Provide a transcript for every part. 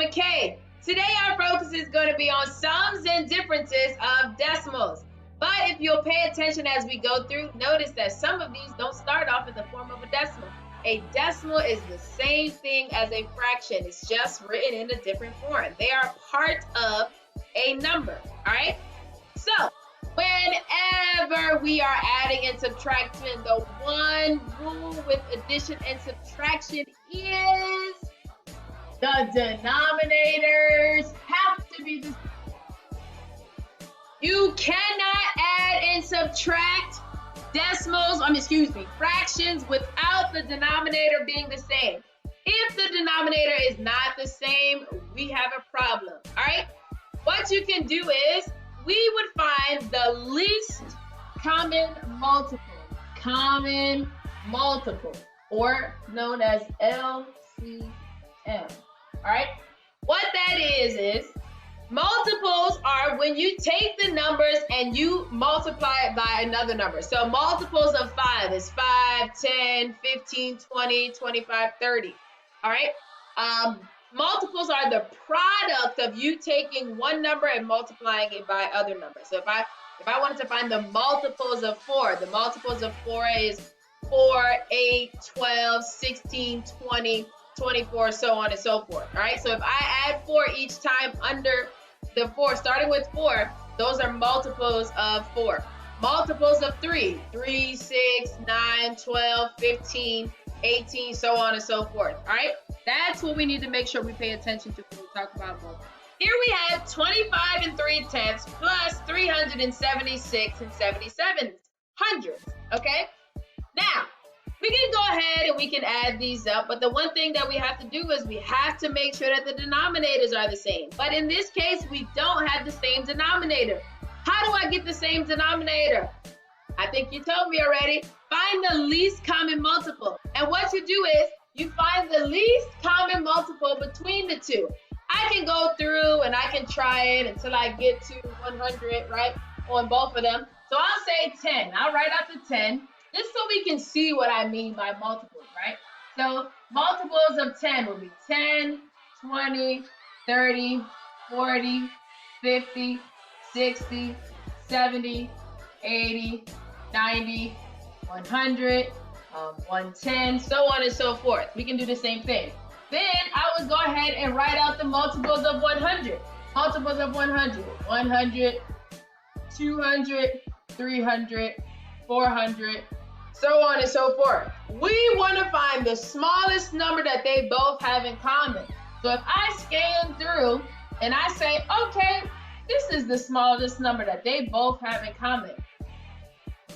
McKay. Today our focus is going to be on sums and differences of decimals. But if you'll pay attention as we go through, notice that some of these don't start off in the form of a decimal. A decimal is the same thing as a fraction. It's just written in a different form. They are part of a number, all right? So, whenever we are adding and subtraction, the one rule with addition and subtraction is the denominators have to be the same. You cannot add and subtract fractions without the denominator being the same. If the denominator is not the same, we have a problem, all right? What you can do is, we would find the least common multiple, or known as LCM, all right? What that is multiples are when you take the numbers and you multiply it by another number. So multiples of 5 is 5, 10, 15, 20, 25, 30, all right? Multiples are the product of you taking one number and multiplying it by other numbers. So if I wanted to find the multiples of 4, the multiples of 4 is 4, 8, 12, 16, 20, 24, so on and so forth, all right? So if I add 4 each time under the 4, starting with 4, those are multiples of 4. Multiples of 3, 3, 6, 9, 12, 15, 18, so on and so forth, all right? That's what we need to make sure we pay attention to when we talk about multiples. Here we have 25 and 3/10 plus 376 and 77 hundredths, okay? Now, we can go ahead and we can add these up, but the one thing that we have to do is we have to make sure that the denominators are the same. But in this case, we don't have the same denominator. How do I get the same denominator? I think you told me already. Find the least common multiple. And what you do is you find the least common multiple between the two. I can go through and I can try it until I get to 100, right, on both of them. So I'll say 10. I'll write out the 10. Just so we can see what I mean by multiples, right? So multiples of 10 will be 10, 20, 30, 40, 50, 60, 70, 80, 90, 100, 110, so on and so forth. We can do the same thing. Then I would go ahead and write out the multiples of 100. Multiples of 100, 100, 200, 300, 400, so on and so forth. We want to find the smallest number that they both have in common. So if I scan through and I say, okay, this is the smallest number that they both have in common.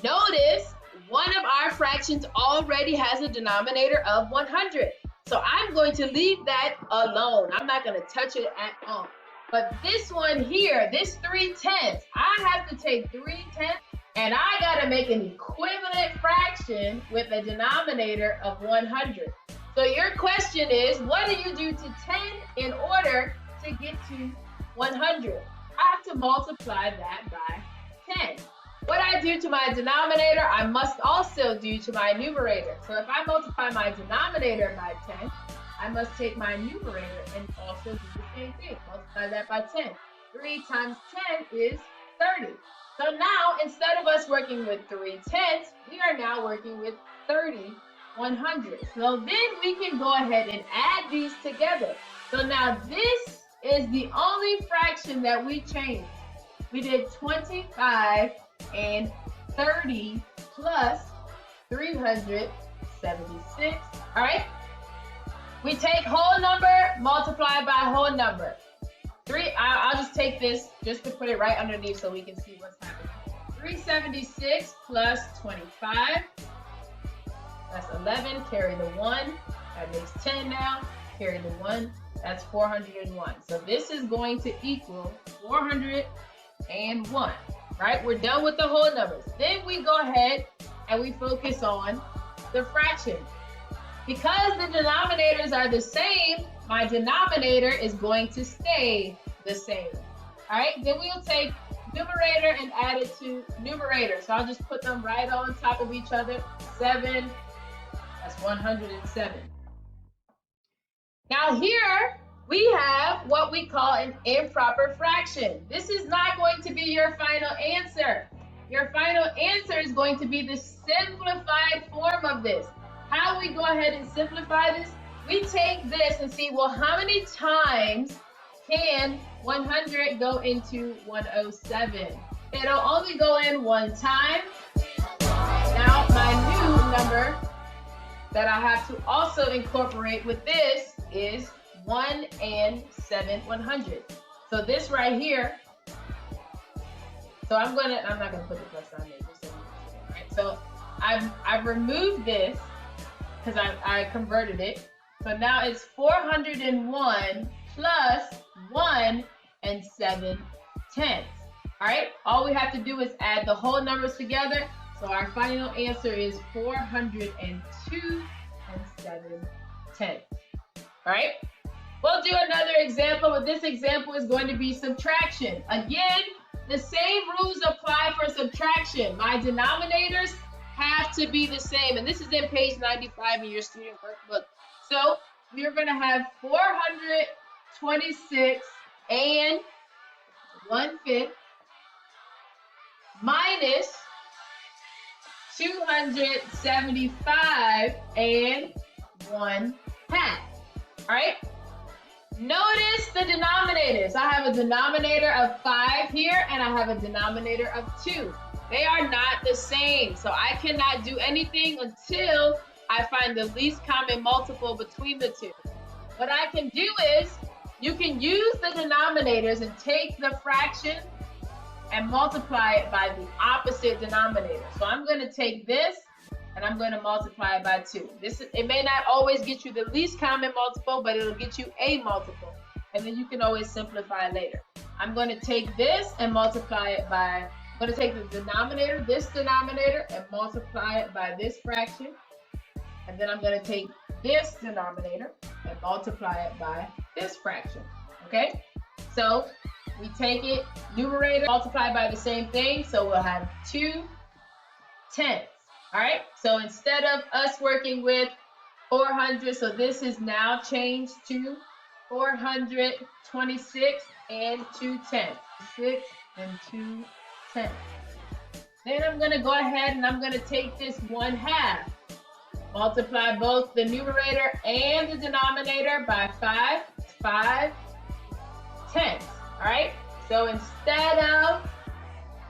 Notice one of our fractions already has a denominator of 100. So I'm going to leave that alone. I'm not going to touch it at all. But this one here, this 3/10, I have to take 3/10 and I got to make an equivalent fraction with a denominator of 100. So your question is, what do you do to 10 in order to get to 100? I have to multiply that by 10. What I do to my denominator, I must also do to my numerator. So if I multiply my denominator by 10, I must take my numerator and also do the same thing. Multiply that by 10. 3 times 10 is 30. So now, instead of us working with 3/10, we are now working with 30 100. So then we can go ahead and add these together. So now this is the only fraction that we changed. We did 25 and 30 plus 376, all right? We take whole number, multiply by whole number. I'll just take this just to put it right underneath so we can see what's happening. 376 plus 25, that's 11, carry the 1, that makes 10 now, carry the 1, that's 401. So this is going to equal 401, right? We're done with the whole numbers. Then we go ahead and we focus on the fraction. Because the denominators are the same, my denominator is going to stay the same. All right, then we'll take numerator and add it to numerator. So I'll just put them right on top of each other. 7, that's 107. Now here, we have what we call an improper fraction. This is not going to be your final answer. Your final answer is going to be the simplified form of this. How we go ahead and simplify this? We take this and see, well, how many times can 100 go into 107? It'll only go in one time. Now, my new number that I have to also incorporate with this is 1 and 7/100. So this right here, so I'm not gonna put the plus sign there, just so you know, right? So I've removed this because I converted it. So now it's 401 plus 1 and 7/10. All right, all we have to do is add the whole numbers together. So our final answer is 402 and 7/10. All right, we'll do another example, but this example is going to be subtraction. Again, the same rules apply for subtraction. My denominators have to be the same, and this is in page 95 in your student workbook. So we're going to have 426 and 1/5 minus 275 and 1/2. All right. Notice the denominators. I have a denominator of 5 here, and I have a denominator of 2. They are not the same, so I cannot do anything until I find the least common multiple between the two. What I can do is, you can use the denominators and take the fraction and multiply it by the opposite denominator. So I'm going to take this and I'm going to multiply it by 2. It may not always get you the least common multiple, but it'll get you a multiple. And then you can always simplify later. I'm going to take this and multiply it by, I'm going to take the denominator, this denominator, and multiply it by this fraction. And then I'm going to take this denominator and multiply it by this fraction. Okay? So we take it, numerator, multiply by the same thing. So we'll have 2/10. All right, so instead of us working with 400, so this is now changed to 426 and 2/10. 6 and 2/10. Then I'm going to go ahead and I'm going to take this 1/2. Multiply both the numerator and the denominator by 5. 5/10. All right, so instead of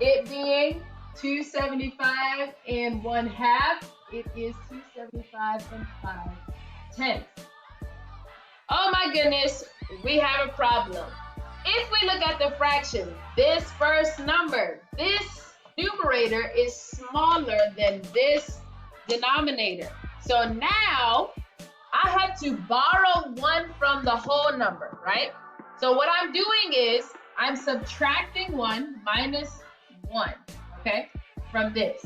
it being 275 and 1/2, it is 275 and 5/10. Oh my goodness, we have a problem. If we look at the fraction, this first number, this numerator is smaller than this denominator. So now I have to borrow 1 from the whole number, right? So what I'm doing is I'm subtracting 1 minus 1. Okay, from this.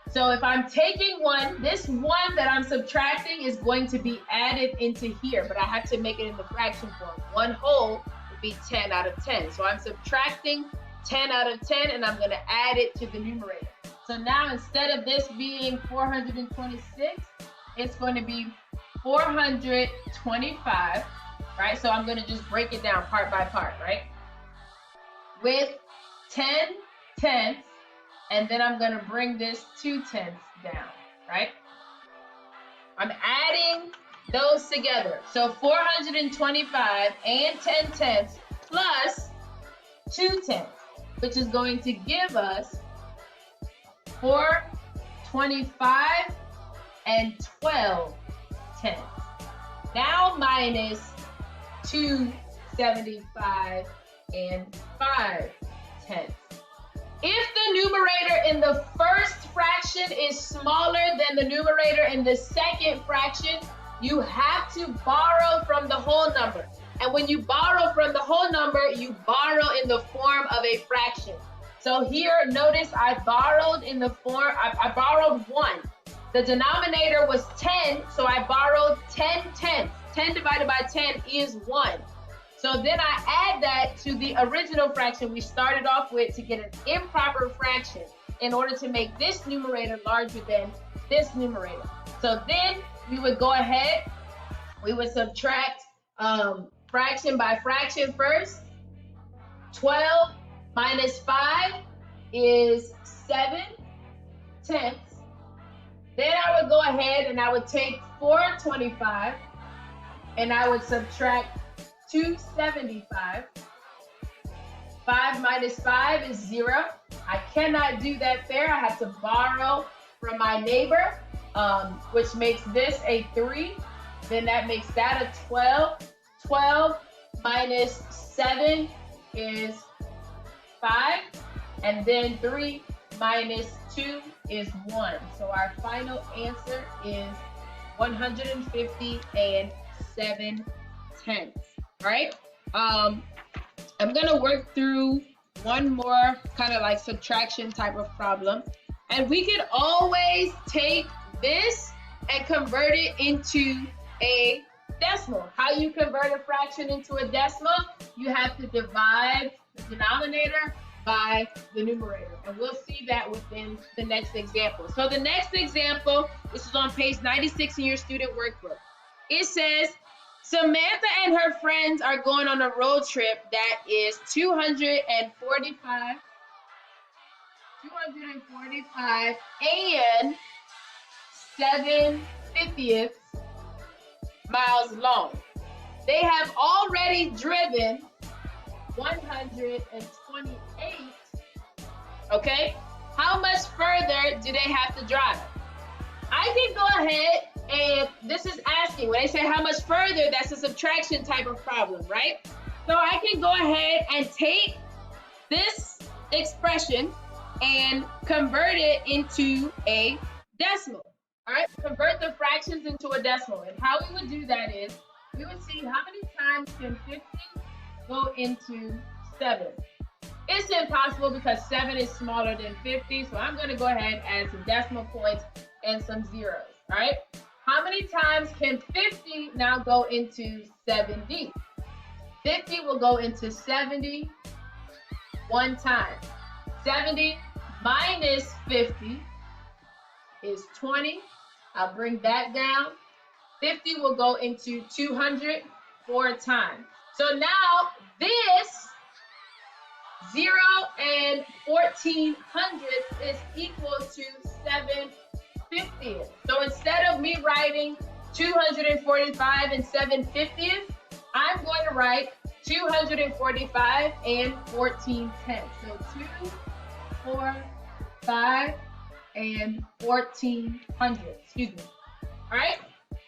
So if I'm taking 1, this 1 that I'm subtracting is going to be added into here, but I have to make it in the fraction form. 1 whole would be 10 out of 10. So I'm subtracting 10 out of 10, and I'm going to add it to the numerator. So now instead of this being 426, it's going to be 425, right? So I'm going to just break it down part by part, right? With 10/10. And then I'm going to bring this 2/10 down, right? I'm adding those together. So 425 and 10/10 plus 2/10, which is going to give us 425 and 12/10. Now minus 275 and 5/10. If the numerator in the first fraction is smaller than the numerator in the second fraction, you have to borrow from the whole number. And when you borrow from the whole number, you borrow in the form of a fraction. So here, notice I borrowed in the form, I borrowed 1. The denominator was 10, so I borrowed 10/10. 10 divided by 10 is 1. So then I add that to the original fraction we started off with to get an improper fraction in order to make this numerator larger than this numerator. So then we would go ahead, we would subtract fraction by fraction first. 12 minus 5 is 7/10. Then I would go ahead and I would take 425 and I would subtract 275. 5 minus 5 is 0. I cannot do that there. I have to borrow from my neighbor, which makes this a 3. Then that makes that a 12. 12 minus 7 is 5. And then 3 minus 2 is 1. So our final answer is 150 and 7/10. All right. I'm gonna work through one more kind of like subtraction type of problem. And we can always take this and convert it into a decimal. How you convert a fraction into a decimal? You have to divide the denominator by the numerator. And we'll see that within the next example. So the next example, this is on page 96 in your student workbook. It says, Samantha and her friends are going on a road trip that is 245 and 7/50 miles long. They have already driven 128. Okay, how much further do they have to drive? I can go ahead and this is asking, when they say how much further, that's a subtraction type of problem, right? So I can go ahead and take this expression and convert it into a decimal. All right, convert the fractions into a decimal. And how we would do that is, we would see how many times can 50 go into 7. It's impossible because 7 is smaller than 50, so I'm going to go ahead and add some decimal points and some zeros. All right, how many times can 50 now go into 70? 50 will go into 70 one time. 70 minus 50 is 20. I'll bring that down. 50 will go into 200 4 times. So now this 0 and 1400 is equal to 7/50. So instead of me writing 245 and 7/50, I'm going to write 245 and 14/10. So 2, 4, 5, and 1400. Excuse me. All right.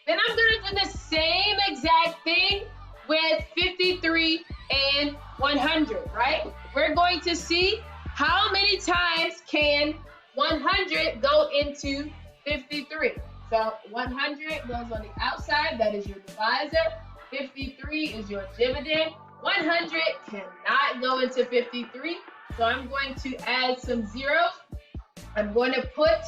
Then I'm going to do the same exact thing with 53 and 100, right? We're going to see how many times can 100 go into 53. So 100 goes on the outside, that is your divisor. 53 is your dividend. 100 cannot go into 53, so I'm going to add some zeros. I'm going to put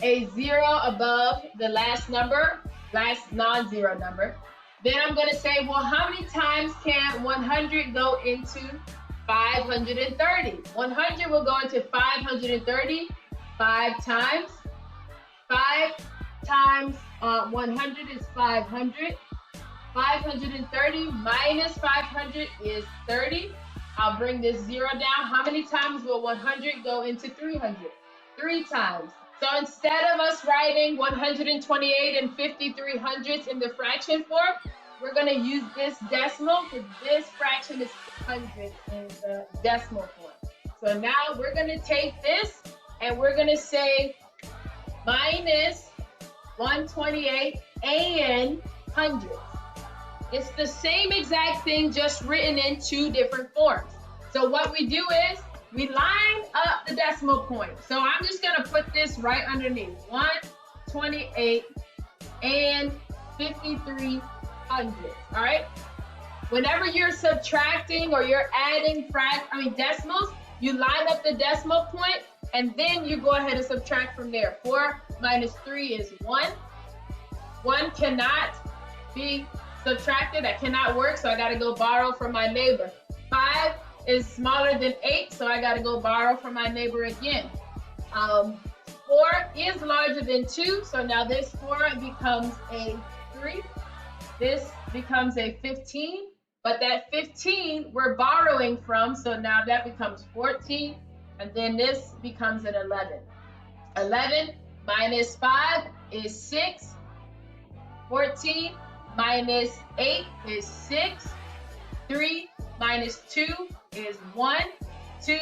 a 0 above the last number, last non-zero number. Then I'm going to say, well, how many times can 100 go into 530? 100 will go into 530 5 times. 5 times 100 is 500. 530 minus 500 is 30. I'll bring this 0 down. How many times will 100 go into 300? 3 times. So instead of us writing 128 and 53 hundredths in the fraction form, we're going to use this decimal because this fraction is 100 in the decimal form. So now we're going to take this and we're going to say minus 128 and hundredths. It's the same exact thing, just written in 2 different forms. So what we do is we line up the decimal point. So I'm just going to put this right underneath. 128 and 53 hundredths. All right. Whenever you're subtracting or you're adding decimals, you line up the decimal point and then you go ahead and subtract from there. 4 minus 3 is 1. 1 cannot be subtracted. That cannot work, so I got to go borrow from my neighbor. 5 is smaller than 8, so I got to go borrow from my neighbor again. 4 is larger than 2, so now this 4 becomes a 3. This becomes a 15, But that 15 we're borrowing from, so now that becomes 14, and then this becomes an 11. 11 minus 5 is 6. 14 minus 8 is 6. 3 minus 2 is 1. 2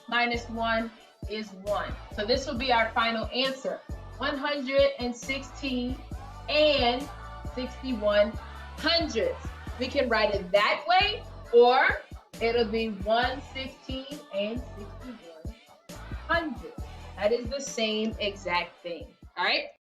minus 1 is 1. So this will be our final answer. 116 and 61 hundredths. We can write it that way, or it'll be 116 and 61 hundredths. That is the same exact thing. All right?